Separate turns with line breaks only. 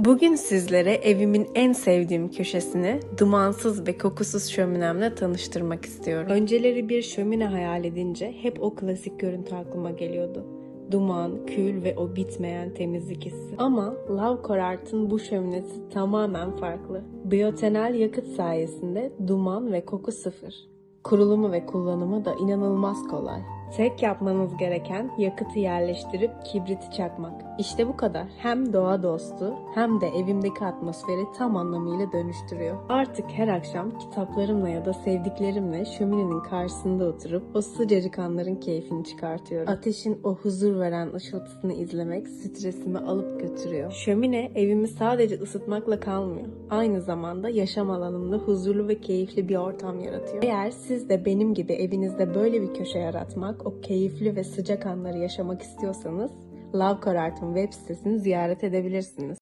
Bugün sizlere evimin en sevdiğim köşesini dumansız ve kokusuz şöminemle tanıştırmak istiyorum. Önceleri bir şömine hayal edince hep o klasik görüntü aklıma geliyordu. Duman, kül ve o bitmeyen temizlik hissi. Ama Love Art'ın bu şöminesi tamamen farklı. Biyotenal yakıt sayesinde duman ve koku sıfır. Kurulumu ve kullanımı da inanılmaz kolay. Tek yapmanız gereken yakıtı yerleştirip kibriti çakmak. İşte bu kadar. Hem doğa dostu hem de evimdeki atmosferi tam anlamıyla dönüştürüyor. Artık her akşam kitaplarımla ya da sevdiklerimle şöminenin karşısında oturup o sıcacık anların keyfini çıkartıyorum. Ateşin o huzur veren ışıltısını izlemek stresimi alıp götürüyor. Şömine evimi sadece ısıtmakla kalmıyor. Aynı zamanda yaşam alanımda huzurlu ve keyifli bir ortam yaratıyor. Eğer siz de benim gibi evinizde böyle bir köşe yaratmak, o keyifli ve sıcak anları yaşamak istiyorsanız Love Art'ın web sitesini ziyaret edebilirsiniz.